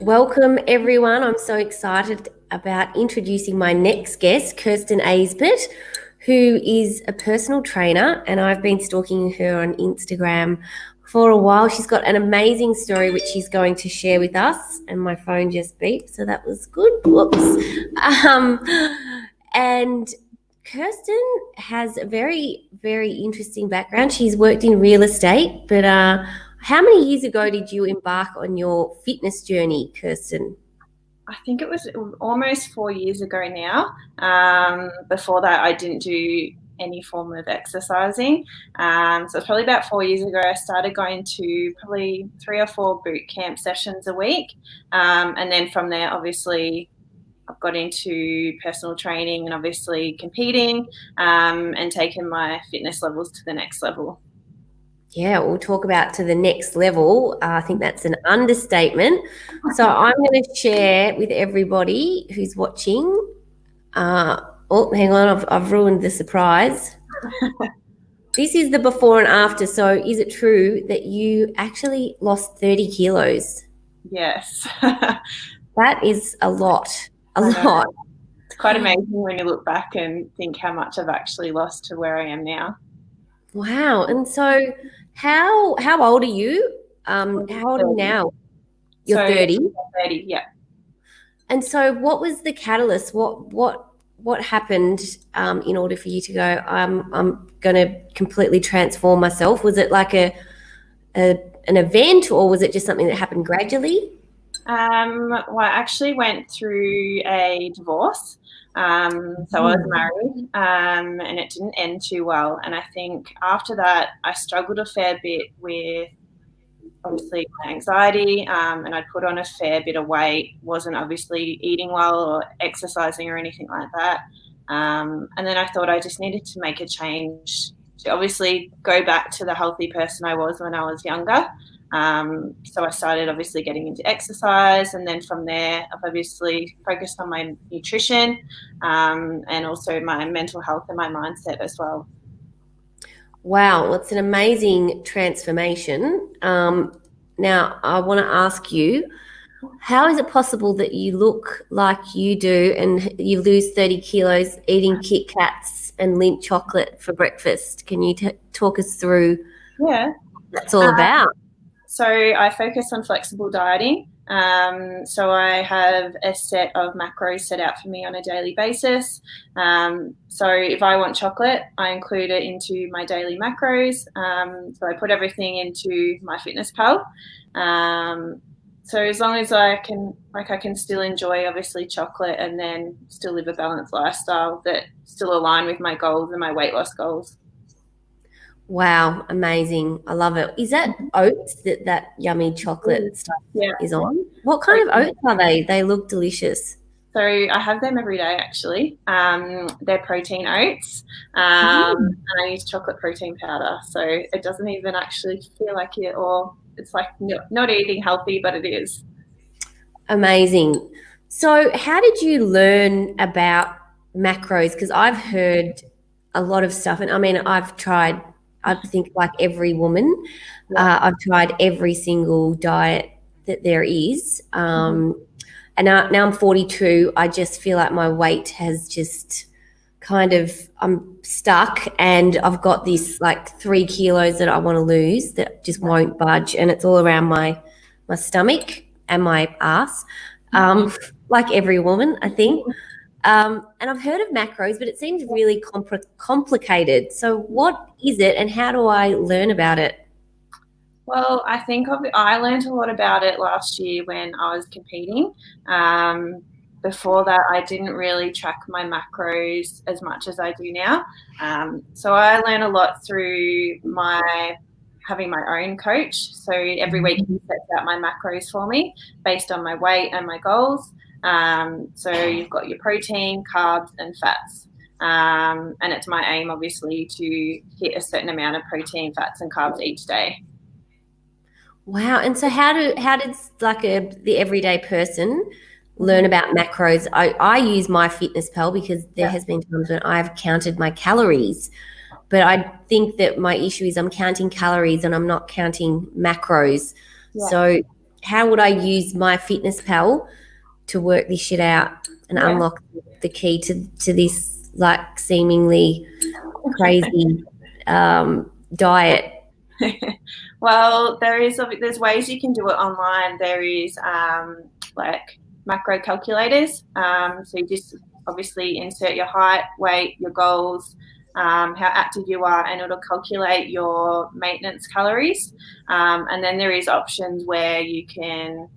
Welcome, everyone. I'm so excited about introducing my next guest, Kirsten Aisbett, who is a personal trainer, and I've been stalking her on Instagram for a while. She's got an amazing story which she's going to share with us, and my phone just beeped, so that was good. Whoops. And Kirsten has a very, very interesting background. She's worked in real estate, but how many years ago did you embark on your fitness journey, Kirsten? I think it was almost 4 years ago now. Before that, I didn't do any form of exercising. So it's probably about 4 years ago. I started going to probably 3 or 4 boot camp sessions a week. And then from there, obviously, I've got into personal training and obviously competing and taken my fitness levels to the next level. Yeah, we'll talk about to the next level. I think that's an understatement. So I'm going to share with everybody who's watching. Oh, hang on, I've ruined the surprise. This is the before and after. So is it true that you actually lost 30 kilos? Yes. That is a lot. Lot. It's quite amazing when you look back and think how much I've actually lost to where I am now. Wow. And so how old are you? How old are you now? You're 30? 30, yeah. And so what was the catalyst? What happened in order for you to go, I'm going to completely transform myself? Was it like an event, or was it just something that happened gradually? Well, I actually went through a divorce. So I was married and it didn't end too well. And I think after that, I struggled a fair bit with obviously my anxiety and I'd put on a fair bit of weight, wasn't obviously eating well or exercising or anything like that. And then I thought I just needed to make a change to obviously go back to the healthy person I was when I was younger. So I started obviously getting into exercise, and then from there I've obviously focused on my nutrition and also my mental health and my mindset as well. Wow, well, it's an amazing transformation. Now, I want to ask you, how is it possible that you look like you do and you lose 30 kilos eating Kit Kats and Lindt chocolate for breakfast? Can you talk us through what that's all about? So I focus on flexible dieting. So I have a set of macros set out for me on a daily basis. So if I want chocolate, I include it into my daily macros. So I put everything into my fitness pal. So as long as I can still enjoy obviously chocolate and then still live a balanced lifestyle that still align with my goals and my weight loss goals. Wow, amazing. I love it. Is that oats that yummy chocolate stuff is on? What kind of oats are they? They look delicious. So I have them every day, actually. They're protein oats, and I use chocolate protein powder. So it doesn't even actually feel like it, or it's like not eating healthy, but it is. Amazing. So how did you learn about macros? Because I've heard a lot of stuff, and I mean, I think like every woman, I've tried every single diet that there is. And now I'm 42. I just feel like my weight has just I'm stuck, and I've got this like 3 kilos that I want to lose that just won't budge. And it's all around my stomach and my ass, like every woman, I think. And I've heard of macros, but it seems really complicated. So what is it and how do I learn about it? Well, I think I learned a lot about it last year when I was competing. Before that, I didn't really track my macros as much as I do now. So I learned a lot through having my own coach. So every week he sets out my macros for me based on my weight and my goals. So you've got your protein, carbs, and fats. And it's my aim, obviously, to hit a certain amount of protein, fats, and carbs each day. Wow. And so how does like the everyday person learn about macros? I use MyFitnessPal because there has been times when I've counted my calories, but I think that my issue is I'm counting calories and I'm not counting macros. Yeah. So how would I use my fitness pal to work this shit out and unlock the key to this like seemingly crazy diet? Well, there's ways you can do it online. There is like macro calculators. So you just obviously insert your height, weight, your goals, how active you are, and it'll calculate your maintenance calories. And then there is options where you can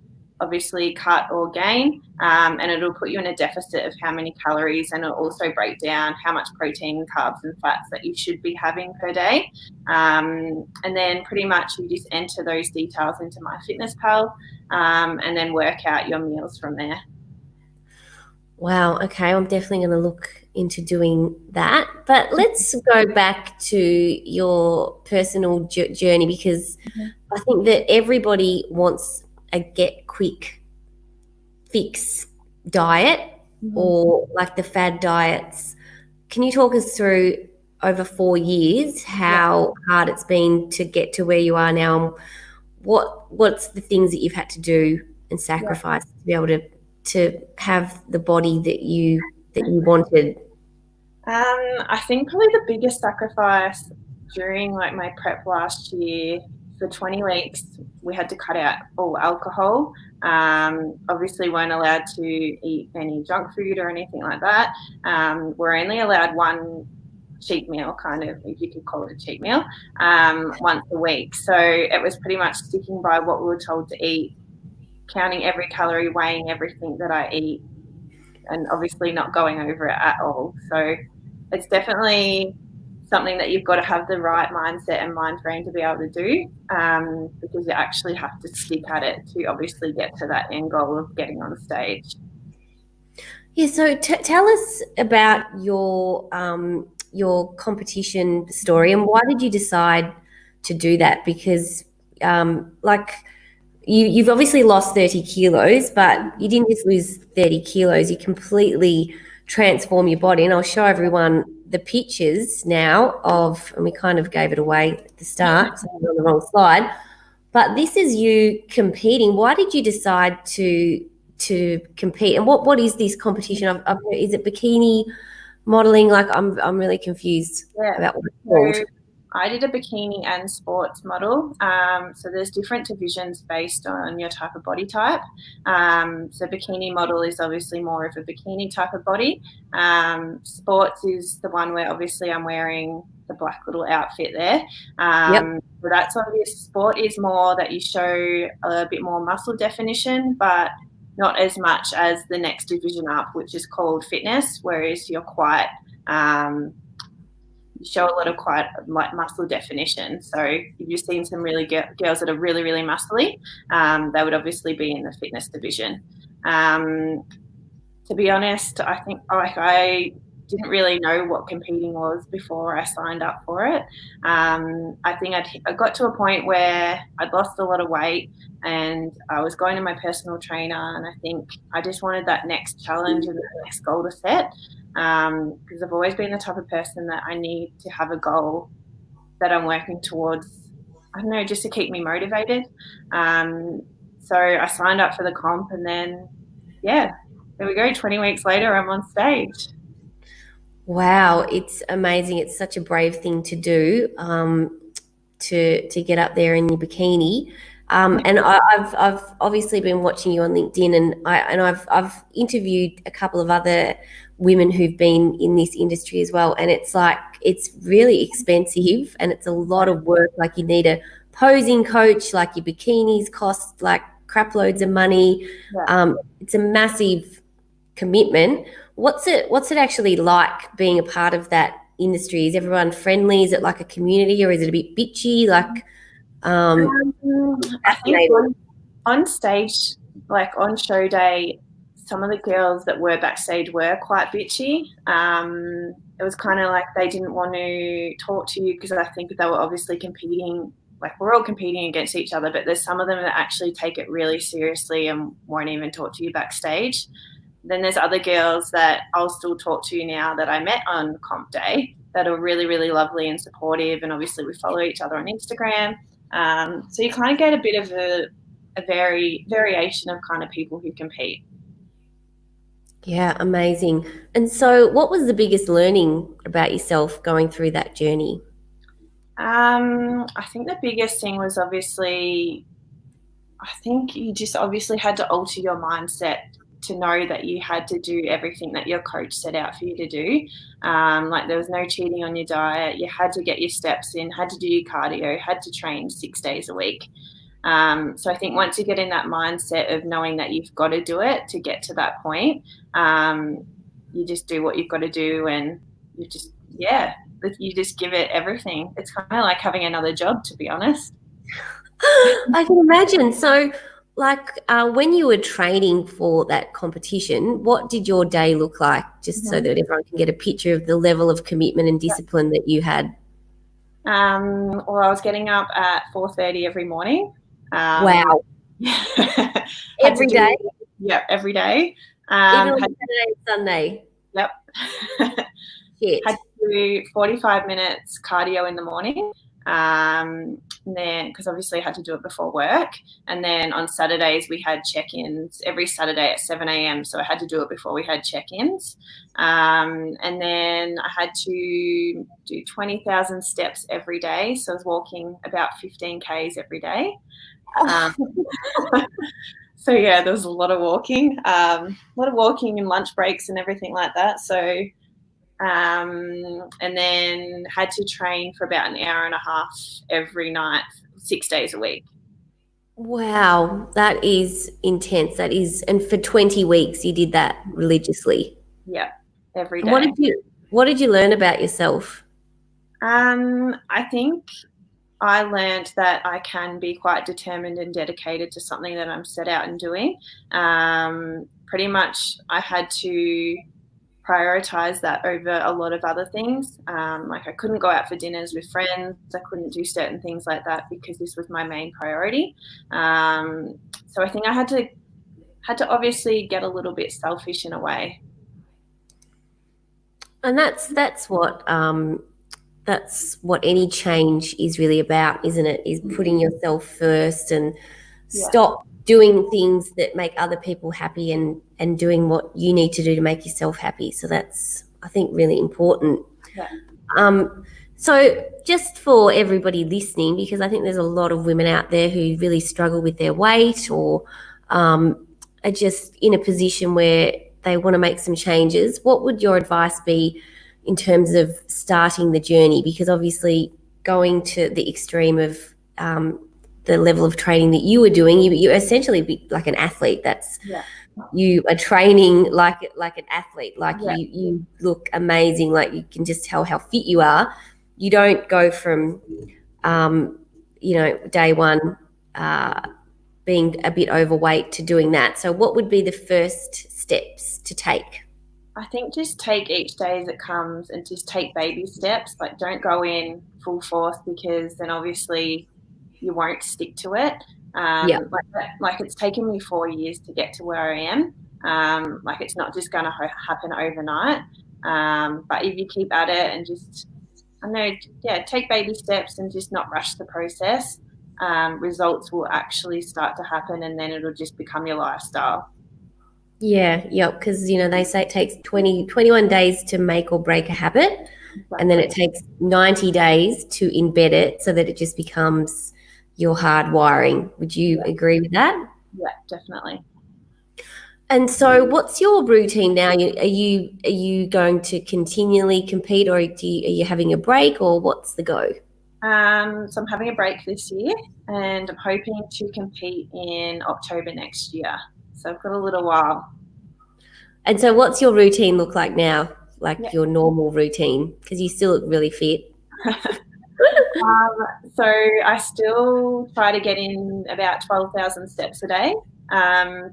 obviously cut or gain, and it'll put you in a deficit of how many calories, and it'll also break down how much protein, carbs and fats that you should be having per day. And then pretty much you just enter those details into MyFitnessPal, and then work out your meals from there. Wow. Okay. I'm definitely going to look into doing that. But let's go back to your personal journey, because I think that everybody wants a get quick fix diet or like the fad diets. Can you talk us through over 4 years how hard it's been to get to where you are now, and what's the things that you've had to do and sacrifice to be able to have the body that you wanted? I think probably the biggest sacrifice during like my prep last year, for 20 weeks, we had to cut out all alcohol. Obviously weren't allowed to eat any junk food or anything like that. We're only allowed one cheat meal, kind of, if you could call it a cheat meal, once a week. So it was pretty much sticking by what we were told to eat, counting every calorie, weighing everything that I eat, and obviously not going over it at all. So it's definitely something that you've got to have the right mindset and mind frame to be able to do, because you actually have to stick at it to obviously get to that end goal of getting on stage. Yeah, so tell us about your competition story, and why did you decide to do that? Because like you've obviously lost 30 kilos, but you didn't just lose 30 kilos, you completely transform your body. And I'll show everyone the pictures now of, and we kind of gave it away at the start, so I'm on the wrong slide, but this is you competing. Why did you decide to compete, and what is this competition? Is it bikini modeling? Like I'm really confused about what it's called. I did a bikini and sports model. So there's different divisions based on your type of body type. So bikini model is obviously more of a bikini type of body. Sports is the one where obviously I'm wearing the black little outfit there. So that's obvious. Sport is more that you show a bit more muscle definition, but not as much as the next division up, which is called fitness, whereas you're quite show a lot of quite like muscle definition. So if you've seen some really girls that are really, really muscly, they would obviously be in the fitness division. To be honest, I think I didn't really know what competing was before I signed up for it. I think I got to a point where I'd lost a lot of weight and I was going to my personal trainer, and I think I just wanted that next challenge and the next goal to set. Because I've always been the type of person that I need to have a goal that I'm working towards, I don't know, just to keep me motivated. So I signed up for the comp, and then, there we go. 20 weeks later, I'm on stage. Wow, it's amazing. It's such a brave thing to do, to get up there in your bikini. And I've obviously been watching you on LinkedIn, and I've interviewed a couple of other women who've been in this industry as well, and it's like it's really expensive and it's a lot of work. Like you need a posing coach, like your bikinis cost like crap loads of money. It's a massive commitment. What's it actually like being a part of that industry? Is everyone friendly? Is it like a community, or is it a bit bitchy? Like I think on stage, like on show day, some of the girls that were backstage were quite bitchy. It was kind of like they didn't want to talk to you because I think they were obviously competing. Like we're all competing against each other, but there's some of them that actually take it really seriously and won't even talk to you backstage. Then there's other girls that I'll still talk to now that I met on comp day that are really, really lovely and supportive. And obviously we follow each other on Instagram. So you kind of get a bit of a variation of kind of people who compete. Yeah, amazing. And so what was the biggest learning about yourself going through that journey? I think the biggest thing was obviously, I think you just obviously had to alter your mindset to know that you had to do everything that your coach set out for you to do. Like there was no cheating on your diet. You had to get your steps in, had to do your cardio, had to train 6 days a week. So I think once you get in that mindset of knowing that you've got to do it to get to that point, you just do what you've got to do, and you just give it everything. It's kind of like having another job, to be honest. I can imagine. So, when you were training for that competition, what did your day look like? Just so that everyone can get a picture of the level of commitment and discipline that you had. Well, I was getting up at 4:30 every morning. Wow. Every day? Yeah, every day. Even on Saturday and Sunday? Yep. Shit. Had to do 45 minutes cardio in the morning. And then, because obviously I had to do it before work. And then on Saturdays, we had check-ins every Saturday at 7 a.m. So I had to do it before we had check-ins. And then I had to do 20,000 steps every day. So I was walking about 15 Ks every day. So yeah, there was a lot of walking and lunch breaks and everything like that. So, and then had to train for about an hour and a half every night, 6 days a week. Wow, that is intense. That is, and for 20 weeks you did that religiously. Yeah, every day. What did you learn about yourself? I think I learned that I can be quite determined and dedicated to something that I'm set out and doing. Pretty much I had to prioritize that over a lot of other things. Like I couldn't go out for dinners with friends. I couldn't do certain things like that because this was my main priority. So I think I had to obviously get a little bit selfish in a way. And that's what any change is really about, isn't it? Is putting yourself first and stop doing things that make other people happy and doing what you need to do to make yourself happy. So that's, I think, really important. Yeah. So just for everybody listening, because I think there's a lot of women out there who really struggle with their weight or are just in a position where they want to make some changes, what would your advice be in terms of starting the journey? Because obviously going to the extreme of the level of training that you were doing, you essentially be like an athlete. You are training like an athlete. You look amazing. Like you can just tell how fit you are. You don't go from day one being a bit overweight to doing that. So what would be the first steps to take? I think just take each day as it comes and just take baby steps. Like don't go in full force because then obviously you won't stick to it. Like it's taken me 4 years to get to where I am. Like it's not just going to happen overnight. But if you keep at it and just, take baby steps and just not rush the process, results will actually start to happen and then it'll just become your lifestyle. Yeah, yep, because, they say it takes 21 days to make or break a habit, and then it takes 90 days to embed it so that it just becomes your hard wiring. Would you agree with that? Yeah, definitely. And so what's your routine now? Are you going to continually compete, or are you having a break, or what's the go? So I'm having a break this year and I'm hoping to compete in October next year. So I've got a little while. And so what's your routine look like now? Your normal routine? Because you still look really fit. So I still try to get in about 12,000 steps a day,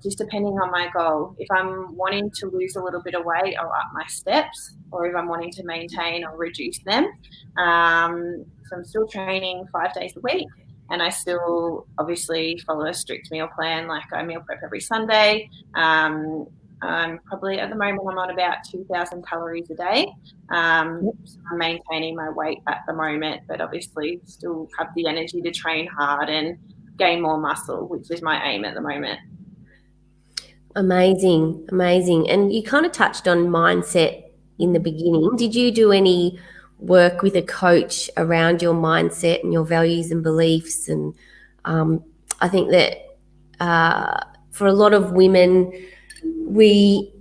just depending on my goal. If I'm wanting to lose a little bit of weight, I'll up my steps, or if I'm wanting to maintain, I'll reduce them. So I'm still training 5 days a week. And I still obviously follow a strict meal plan. Like I meal prep every Sunday. I'm probably at the moment I'm on about 2,000 calories a day. So I'm maintaining my weight at the moment, but obviously still have the energy to train hard and gain more muscle, which is my aim at the moment. Amazing. And you kind of touched on mindset in the beginning. Did you do any work with a coach around your mindset and your values and beliefs? And I think that for a lot of women, we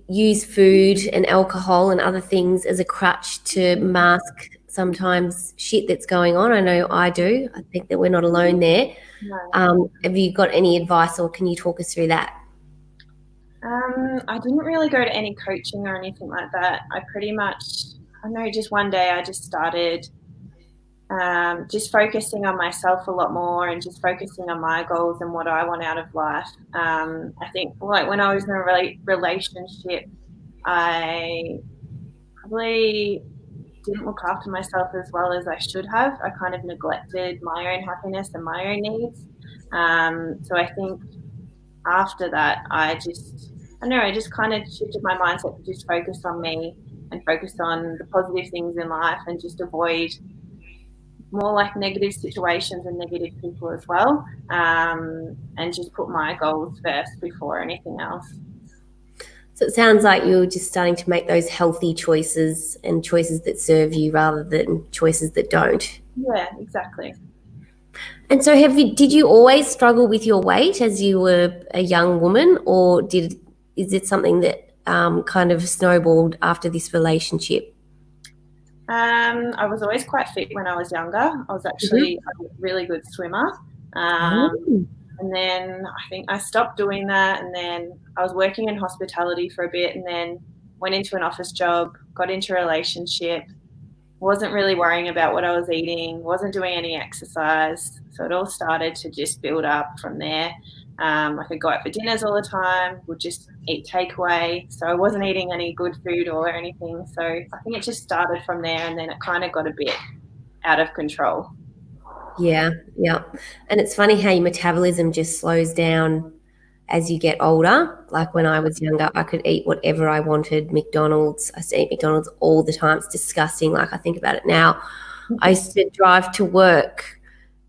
use food and alcohol and other things as a crutch to mask sometimes shit that's going on. I know I do. I think that we're not alone there. No. Have you got any advice, or can you talk us through that? I didn't really go to any coaching or anything like that. I know just one day I just started just focusing on myself a lot more and just focusing on my goals and what I want out of life. I think like when I was in a relationship, I probably didn't look after myself as well as I should have. I kind of neglected my own happiness and my own needs. So I think after that, I just kind of shifted my mindset to just focus on me and focus on the positive things in life and just avoid more like negative situations and negative people as well, and just put my goals first before anything else. So it sounds like you're just starting to make those healthy choices and choices that serve you rather than choices that don't. Yeah, exactly. And so did you always struggle with your weight as you were a young woman, or is it something that kind of snowballed after this relationship? I was always quite fit when I was younger. I was actually a really good swimmer. And then I think I stopped doing that, and then I was working in hospitality for a bit, and then went into an office job, got into a relationship, wasn't really worrying about what I was eating, wasn't doing any exercise. So it all started to just build up from there. I could go out for dinners all the time, would just eat takeaway. So I wasn't eating any good food or anything. So I think it just started from there, and then it kind of got a bit out of control. Yeah. And it's funny how your metabolism just slows down as you get older. Like when I was younger, I could eat whatever I wanted. McDonald's, I used to eat McDonald's all the time. It's disgusting. Like I think about it now. I used to drive to work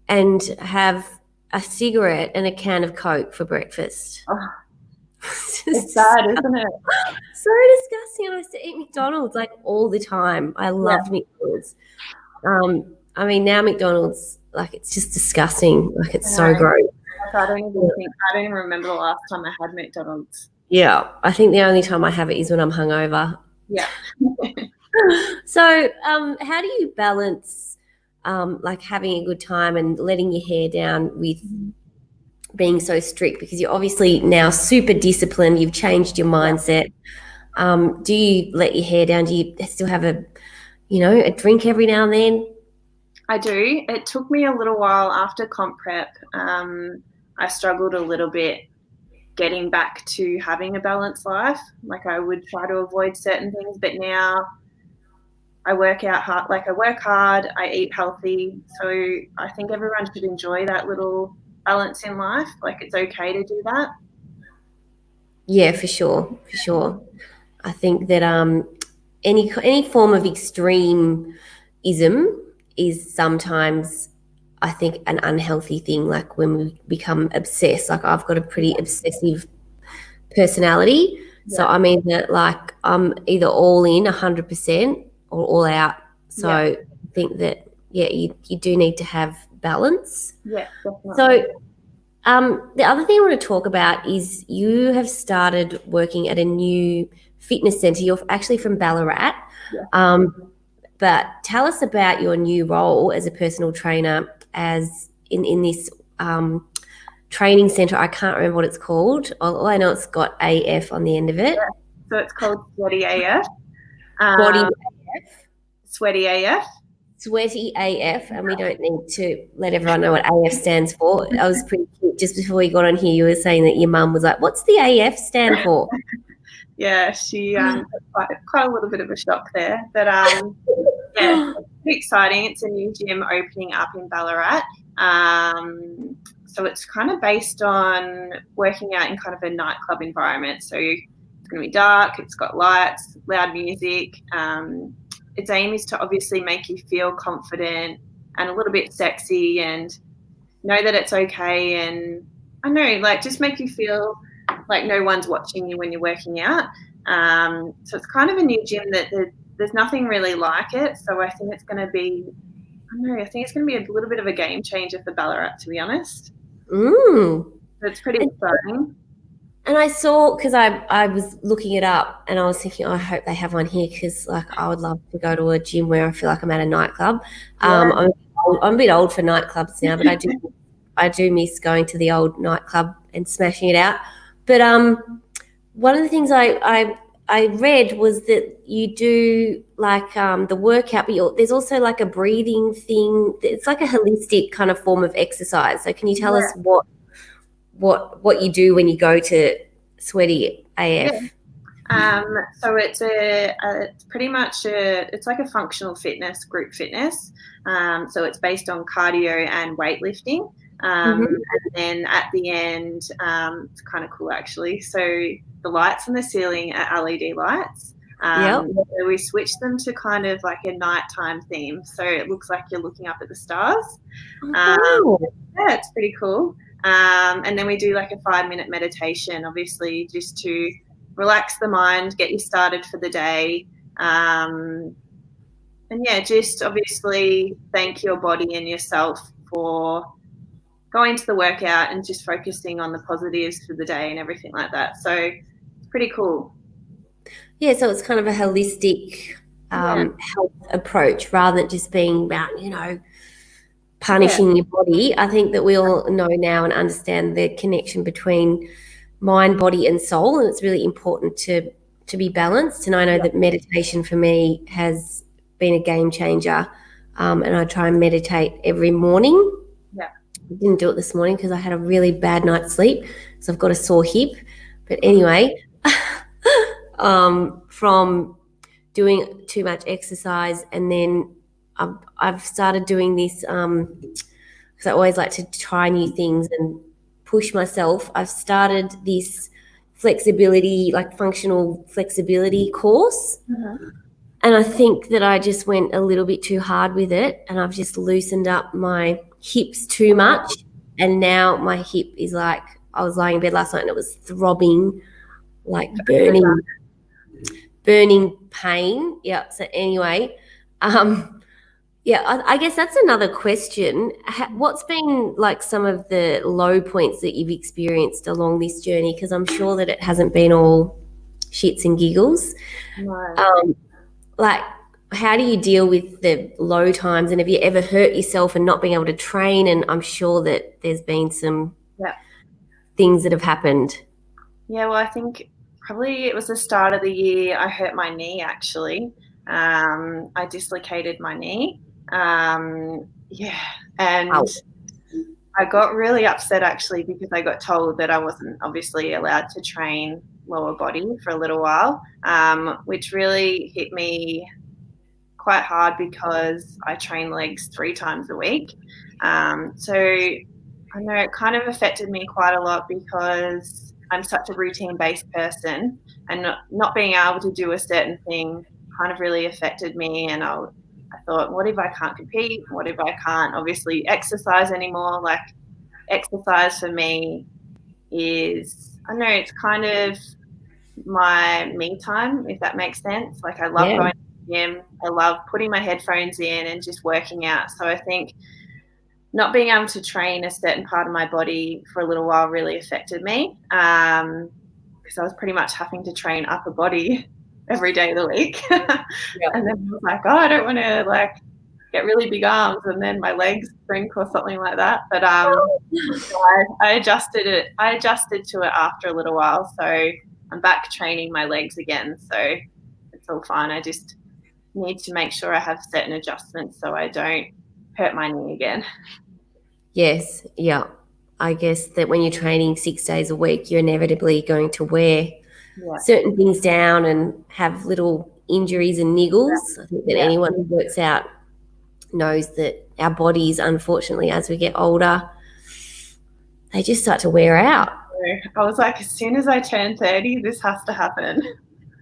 and have a cigarette and a can of Coke for breakfast. Oh, it's bad, isn't it? So disgusting. I used to eat McDonald's like all the time. I loved McDonald's. I mean, now McDonald's, like, it's just disgusting. Like, it's so gross. I don't even remember the last time I had McDonald's. Yeah, I think the only time I have it is when I'm hungover. Yeah. So, how do you balance, like, having a good time and letting your hair down with being so strict? Because you're obviously now super disciplined. You've changed your mindset. Do you let your hair down? Do you still have a drink every now and then? I do. It took me a little while after comp prep. I struggled a little bit getting back to having a balanced life. Like I would try to avoid certain things, but now I work out hard. Like I work hard, I eat healthy. So I think everyone should enjoy that little balance in life. Like it's okay to do that. Yeah, for sure. I think that any form of extremism is sometimes, I think, an unhealthy thing. Like when we become obsessed. Like I've got a pretty obsessive personality, so I mean that like I'm either all in 100% or all out. So I think that you do need to have balance. Yeah, definitely. So the other thing I want to talk about is you have started working at a new fitness centre. You're actually from Ballarat. Yeah. But tell us about your new role as a personal trainer as in this training centre. I can't remember what it's called. All I know it's got AF on the end of it. Yeah. So it's called Sweaty AF. Body AF. Sweaty AF. Sweaty AF, and we don't need to let everyone know what AF stands for. I was pretty cute. Just before you got on here, you were saying that your mum was like, "What's the AF stand for?" Yeah, she quite a little bit of a shock there, but yeah, it's pretty exciting. It's a new gym opening up in Ballarat, so it's kind of based on working out in kind of a nightclub environment. So it's going to be dark. It's got lights, loud music. Its aim is to obviously make you feel confident and a little bit sexy, and know that it's okay, and I know, like, just make you feel like no one's watching you when you're working out. So it's kind of a new gym that there's nothing really like it. So I think it's going to be, I don't know, I think it's going to be a little bit of a game changer for Ballarat, to be honest. Mm. So it's pretty exciting. And I saw, because I was looking it up and I was thinking, oh, I hope they have one here, because like I would love to go to a gym where I feel like I'm at a nightclub. Yeah. I'm a bit old for nightclubs now, but I do miss going to the old nightclub and smashing it out. But one of the things I read was that you do like the workout, but there's also like a breathing thing. It's like a holistic kind of form of exercise. So can you tell us what you do when you go to Sweaty AF? Yeah. So it's pretty much it's like a functional fitness, group fitness. So it's based on cardio and weightlifting. And then at the end, it's kind of cool actually. So the lights on the ceiling are LED lights. So we switch them to kind of like a nighttime theme. So it looks like you're looking up at the stars. Yeah, it's pretty cool. And then we do like a 5-minute meditation, obviously, just to relax the mind, get you started for the day. And yeah, just obviously thank your body and yourself for going to the workout and just focusing on the positives for the day and everything like that. So it's pretty cool. Yeah, so it's kind of a holistic health approach rather than just being about, punishing your body. I think that we all know now and understand the connection between mind, body, and soul, and it's really important to be balanced. And I know that meditation for me has been a game changer, and I try and meditate every morning. I didn't do it this morning because I had a really bad night's sleep, so I've got a sore hip. But anyway, from doing too much exercise, and then I've started doing this because I always like to try new things and push myself. I've started this flexibility, like functional flexibility course. And I think that I just went a little bit too hard with it, and I've just loosened up my hips too much. And now my hip is like, I was lying in bed last night and it was throbbing, like burning pain. Yeah. So anyway, I guess that's another question. What's been like some of the low points that you've experienced along this journey? Because I'm sure that it hasn't been all shits and giggles. No. Like, how do you deal with the low times? And have you ever hurt yourself and not being able to train? And I'm sure that there's been some things that have happened. Yeah, well, I think probably it was the start of the year I hurt my knee, actually. I dislocated my knee. And I got really upset, actually, because I got told that I wasn't obviously allowed to train lower body for a little while, which really hit me quite hard because I train legs 3 times a week. So I know it kind of affected me quite a lot because I'm such a routine-based person, and not being able to do a certain thing kind of really affected me. And I thought, what if I can't compete? What if I can't obviously exercise anymore? Like, exercise for me is, I don't know, it's kind of my me time, if that makes sense. Like, I love going to the gym. I love putting my headphones in and just working out. So I think not being able to train a certain part of my body for a little while really affected me, because I was pretty much having to train upper body every day of the week. And then I was like, oh, I don't want to like get really big arms and then my legs shrink or something like that. But so I adjusted it. I adjusted to it after a little while. So I'm back training my legs again. So it's all fine. I just need to make sure I have certain adjustments so I don't hurt my knee again. Yes. Yeah. I guess that when you're training 6 days a week, you're inevitably going to wear certain things down and have little injuries and niggles. I think that anyone who works out knows that our bodies, unfortunately, as we get older, they just start to wear out. I was like, as soon as I turn 30, this has to happen.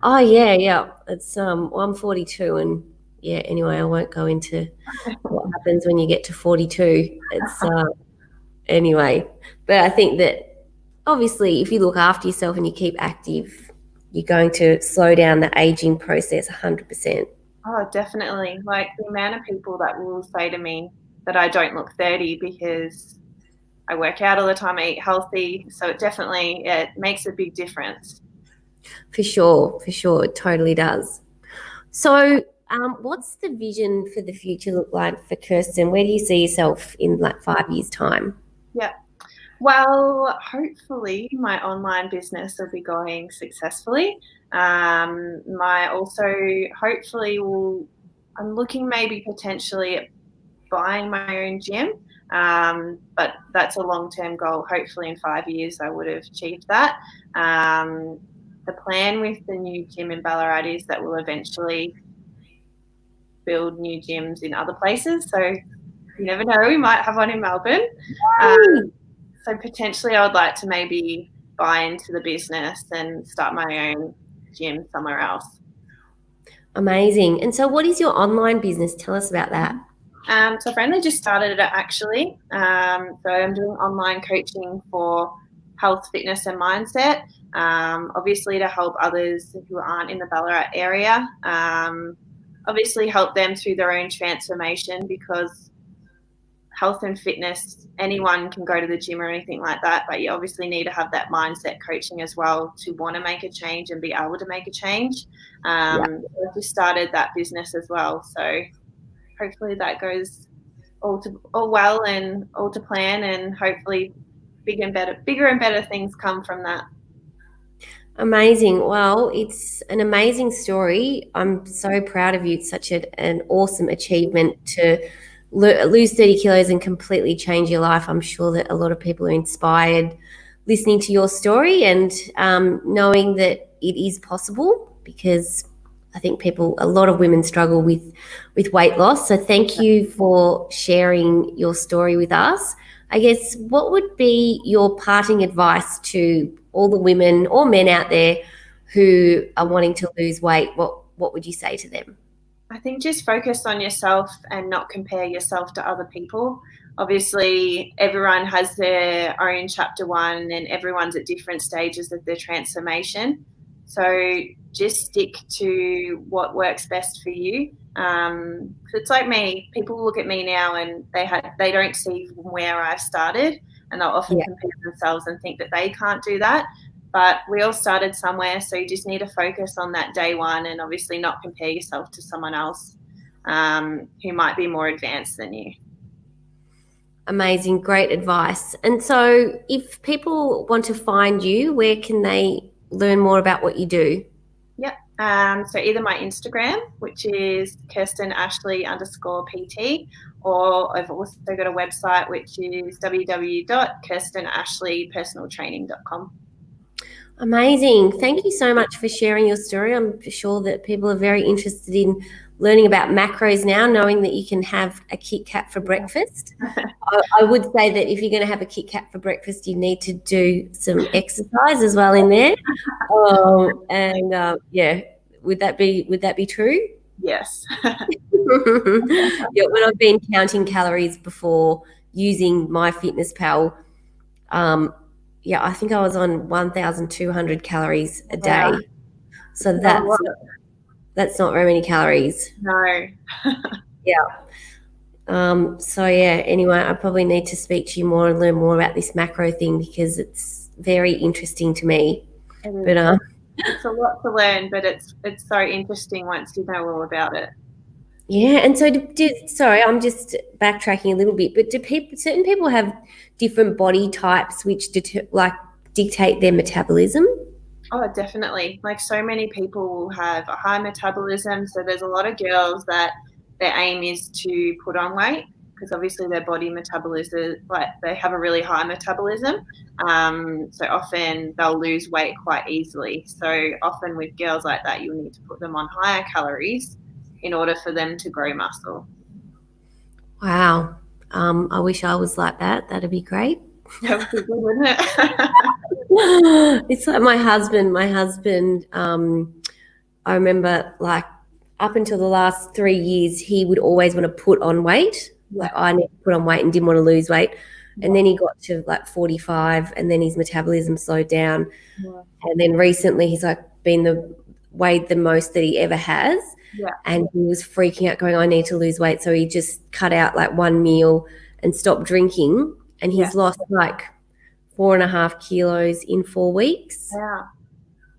Oh, yeah. It's well, I'm 42, and anyway, I won't go into what happens when you get to 42. anyway. But I think that obviously if you look after yourself and you keep active, you're going to slow down the aging process 100%. Oh, definitely. Like the amount of people that will say to me that I don't look 30 because I work out all the time, I eat healthy. So it makes a big difference. For sure, it totally does. So what's the vision for the future look like for Kirsten? Where do you see yourself in like 5 years' time? Yeah. Well, hopefully my online business will be going successfully. Hopefully I'm looking maybe potentially at buying my own gym. But that's a long-term goal. Hopefully in 5 years I would have achieved that. The plan with the new gym in Ballarat is that we'll eventually build new gyms in other places. So you never know, we might have one in Melbourne. So potentially I would like to maybe buy into the business and start my own gym somewhere else. Amazing. And so what is your online business? Tell us about that. So I've only just started it actually. So I'm doing online coaching for health, fitness and mindset, obviously to help others who aren't in the Ballarat area, obviously help them through their own transformation, because health and fitness, anyone can go to the gym or anything like that, but you obviously need to have that mindset coaching as well to want to make a change and be able to make a change. So I've just started that business as well. So hopefully that goes all well and all to plan, and hopefully bigger and better things come from that. Amazing. Well, it's an amazing story. I'm so proud of you. It's such an awesome achievement to lose 30 kilos and completely change your life. I'm sure that a lot of people are inspired listening to your story and knowing that it is possible, because I think a lot of women struggle with weight loss. So thank you for sharing your story with us. I guess what would be your parting advice to all the women or men out there who are wanting to lose weight? What would you say to them? I think just focus on yourself and not compare yourself to other people. Obviously, everyone has their own chapter 1 and everyone's at different stages of their transformation. So just stick to what works best for you. It's like me. People look at me now and they don't see from where I've started, and they'll often compare themselves and think that they can't do that. But we all started somewhere, so you just need to focus on that day one and obviously not compare yourself to someone else who might be more advanced than you. Amazing, great advice. And so if people want to find you, where can they learn more about what you do? Yep. So either my Instagram, which is KirstenAshley_PT, or I've also got a website, which is www.KirstenAshleypersonaltraining.com. Amazing. Thank you so much for sharing your story. I'm sure that people are very interested in learning about macros now, knowing that you can have a Kit Kat for breakfast. I would say that if you're going to have a Kit Kat for breakfast, you need to do some exercise as well in there. Would that be true? Yes. When I've been counting calories before using MyFitnessPal, I think I was on 1,200 calories a day. Wow. So that's not very many calories. No. Anyway, I probably need to speak to you more and learn more about this macro thing, because it's very interesting to me. But it's a lot to learn, but it's so interesting once you know all about it. Yeah, and so sorry, I'm just backtracking a little bit, but do certain people have different body types which dictate their metabolism? Oh, definitely. Like so many people will have a high metabolism. So there's a lot of girls that their aim is to put on weight, because obviously their body metabolism, like they have a really high metabolism. So often they'll lose weight quite easily. So often with girls like that, you'll need to put them on higher calories in order for them to grow muscle. Wow. I wish I was like that. That'd be great. That would be good, wouldn't it? It's like my husband, I remember like up until the last 3 years, he would always want to put on weight. Like I need to put on weight and didn't want to lose weight. And then he got to like 45, and then his metabolism slowed down. Yeah. And then recently he's like weighed the most that he ever has. Yeah. And he was freaking out, going, I need to lose weight. So he just cut out like one meal and stopped drinking. And he's lost like 4.5 kilos in 4 weeks. Yeah.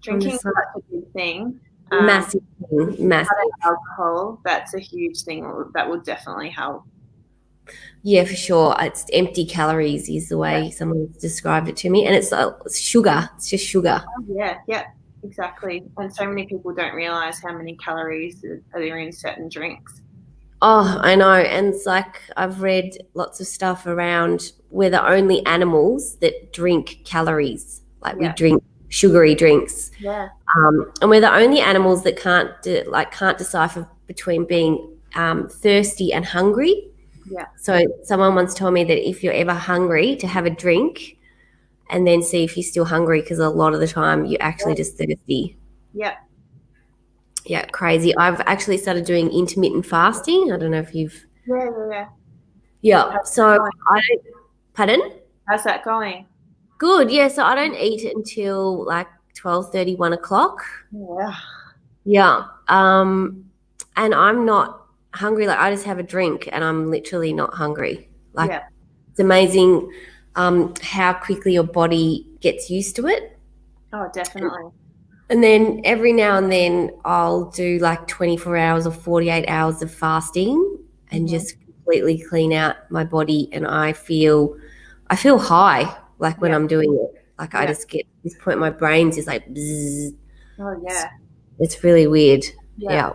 Drinking is such a big thing. Massive thing. Massive. Alcohol, that's a huge thing that will definitely help. Yeah, for sure. It's empty calories is the way someone's described it to me. And it's sugar. It's just sugar. Oh, yeah, exactly. And so many people don't realise how many calories are there in certain drinks. Oh, I know. And it's like I've read lots of stuff around we're the only animals that drink calories. Like we drink sugary drinks. Yeah. And we're the only animals that can't decipher between being thirsty and hungry. Yeah. So someone once told me that if you're ever hungry, to have a drink and then see if you're still hungry, because a lot of the time you're actually just thirsty. Yeah. Yeah, crazy. I've actually started doing intermittent fasting. I don't know if you've... Yeah. So pardon? How's that going? Good. Yeah. So I don't eat it until like 12:30, 1 o'clock. Yeah. Yeah. And I'm not hungry. Like I just have a drink and I'm literally not hungry. Like it's amazing how quickly your body gets used to it. Oh, definitely. And then every now and then I'll do like 24 hours or 48 hours of fasting and just completely clean out my body, and I feel high like when I'm doing it. Like I just get this point, my brain's just like bzzz. Oh yeah. It's really weird. Yeah.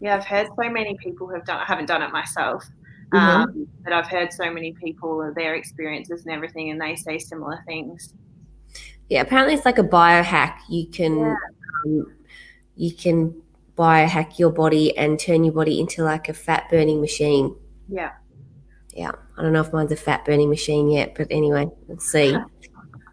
Yeah, I've heard so many people have done. I haven't done it myself, but I've heard so many people, their experiences and everything, and they say similar things. Yeah, apparently it's like a biohack. You can biohack your body and turn your body into like a fat burning machine. Yeah. Yeah. I don't know if mine's a fat burning machine yet, but anyway, let's see.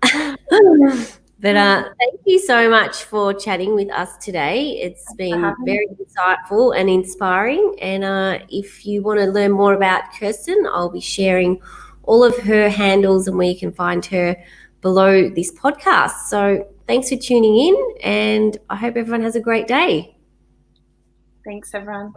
But thank you so much for chatting with us today. It's been very insightful and inspiring. And if you want to learn more about Kirsten, I'll be sharing all of her handles and where you can find her below this podcast. So thanks for tuning in, and I hope everyone has a great day. Thanks, everyone.